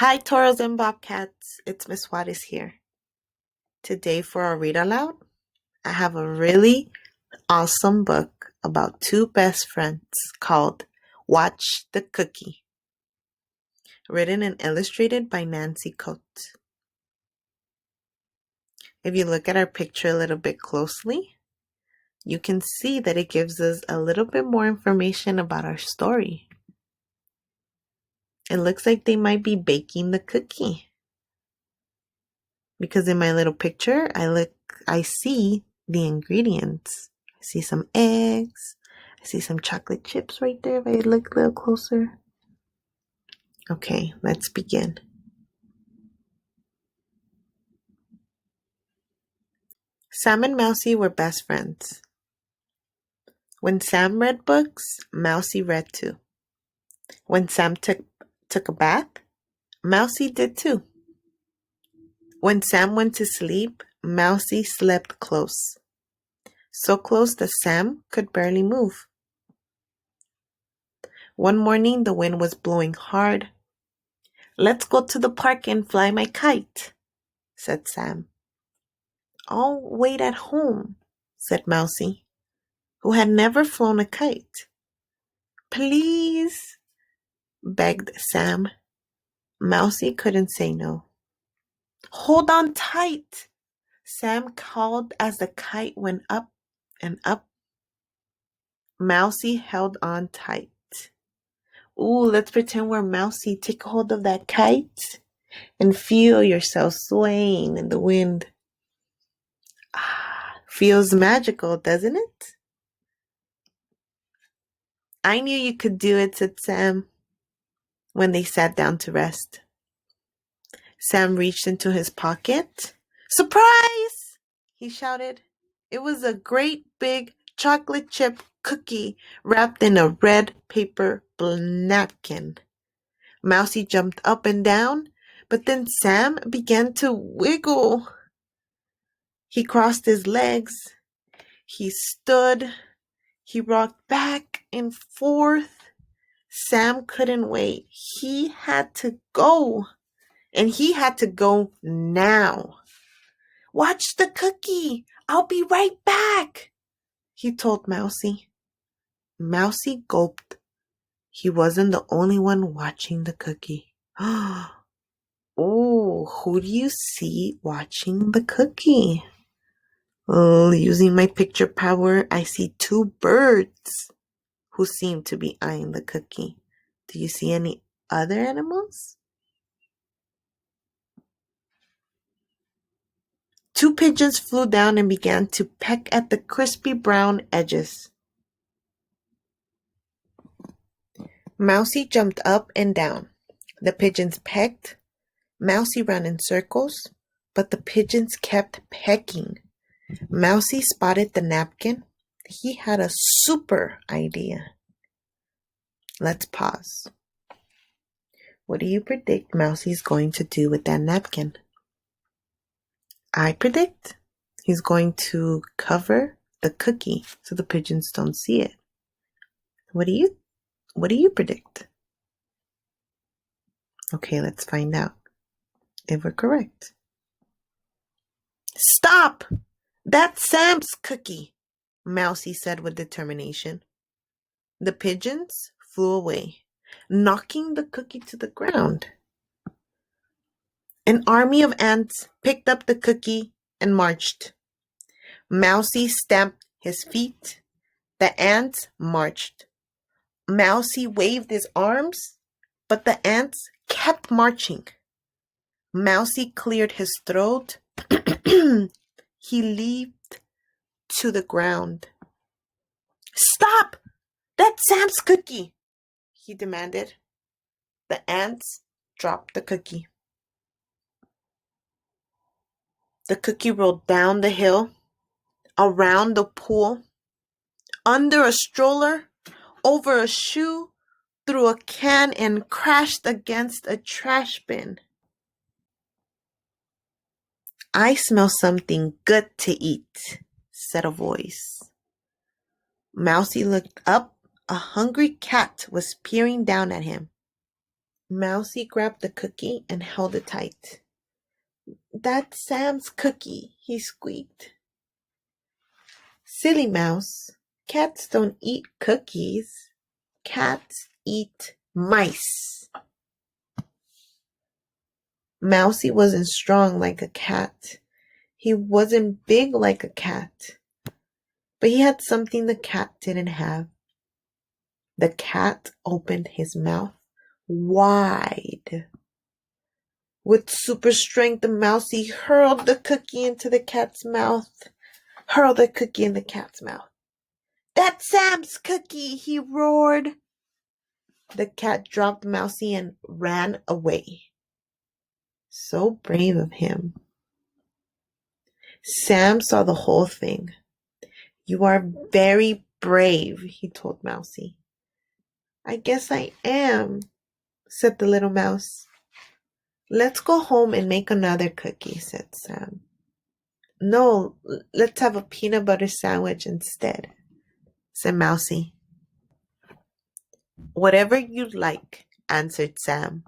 Hi, Toros and Bobcats. It's Miss Juarez here. Today, for our read aloud, I have a really awesome book about two best friends called Watch the Cookie, written and illustrated by Nancy Cote. If you look at our picture a little bit closely, you can see that it gives us a little bit more information about our story. It looks like they might be baking the cookie. Because in my little picture, I see the ingredients. I see some eggs. I see some chocolate chips right there if I look a little closer. Okay, let's begin. Sam and Mousie were best friends. When Sam read books, Mousie read too. When Sam took a bath, Mousie did too. When Sam went to sleep, Mousie slept close. So close that Sam could barely move. One morning the wind was blowing hard. "Let's go to the park and fly my kite," said Sam. "I'll wait at home," said Mousie, who had never flown a kite. "Please," begged Sam. Mousie couldn't say no. "Hold on tight," Sam called as the kite went up and up. Mousie held on tight. Ooh, let's pretend we're Mousie. Take hold of that kite and feel yourself swaying in the wind. Feels magical, doesn't it? "I knew you could do it," said Sam when they sat down to rest. Sam reached into his pocket. "Surprise!" he shouted. It was a great big chocolate chip cookie wrapped in a red paper napkin. Mousie jumped up and down, but then Sam began to wiggle. He crossed his legs. He stood. He rocked back and forth. Sam couldn't wait. He had to go. And he had to go now. "Watch the cookie. I'll be right back," he told Mousie. Mousie gulped. He wasn't the only one watching the cookie. Oh, who do you see watching the cookie? Oh, using my picture power, I see two birds who seem to be eyeing the cookie. Do you see any other animals? Two pigeons flew down and began to peck at the crispy brown edges. Mousie jumped up and down. The pigeons pecked. Mousie ran in circles, but the pigeons kept pecking. Mousie spotted the napkin. He had a super idea. Let's pause. What do you predict Mousie's going to do with that napkin? I predict he's going to cover the cookie so the pigeons don't see it. What do you predict? Okay, let's find out if we're correct. "Stop! That's Sam's cookie," Mousie said with determination. The pigeons flew away, knocking the cookie to the ground. An army of ants picked up the cookie and marched. Mousie stamped his feet. The ants marched. Mousie waved his arms, but the ants kept marching. Mousie cleared his throat. He leaped to the ground. "Stop! That's Sam's cookie," he demanded. The ants dropped the cookie. The cookie rolled down the hill, around the pool, under a stroller, over a shoe, through a can, and crashed against a trash bin. "I smell something good to eat," said a voice. Mousie looked up. A hungry cat was peering down at him. Mousie grabbed the cookie and held it tight. That's Sam's cookie, he squeaked. Silly mouse. Cats don't eat cookies. Cats eat mice. Mousie wasn't strong like a cat. He wasn't big like a cat. But he had something the cat didn't have. The cat opened his mouth wide. With super strength, the Mousie hurled the cookie into the cat's mouth. Hurled the cookie in the cat's mouth. That's Sam's cookie, he roared. The cat dropped Mousie and ran away. So brave of him. Sam saw the whole thing. You are very brave, he told Mousie. I guess I am, said the little mouse. Let's go home and make another cookie, said Sam. No, let's have a peanut butter sandwich instead, said Mousie. Whatever you like, answered Sam.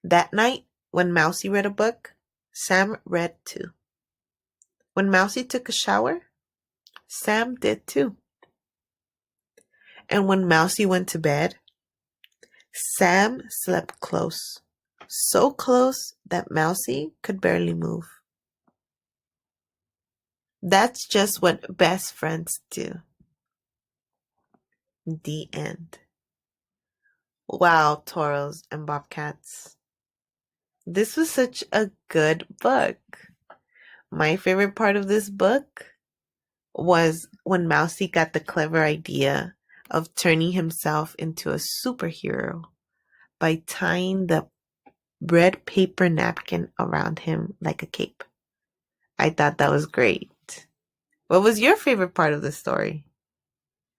That night, when Mousie read a book, Sam read too. When Mousie took a shower, Sam did too. And when Mousie went to bed, Sam slept close. So close that Mousie could barely move. That's just what best friends do. The end. Wow, Toros and Bobcats. This was such a good book. My favorite part of this book was when Mousie got the clever idea of turning himself into a superhero by tying the red paper napkin around him like a cape. I thought that was great. What was your favorite part of the story?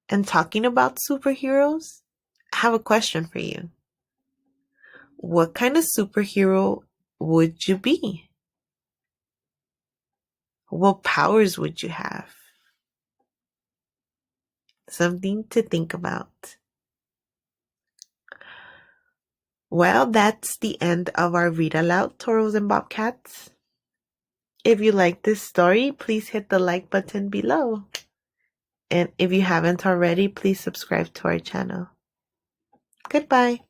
And talking about superheroes, I have a question for you. What kind of superhero would you be? What powers would you have? Something to think about. Well, that's the end of our Read Aloud, Toros and Bobcats. If you like this story, please hit the like button below. And if you haven't already, please subscribe to our channel. Goodbye.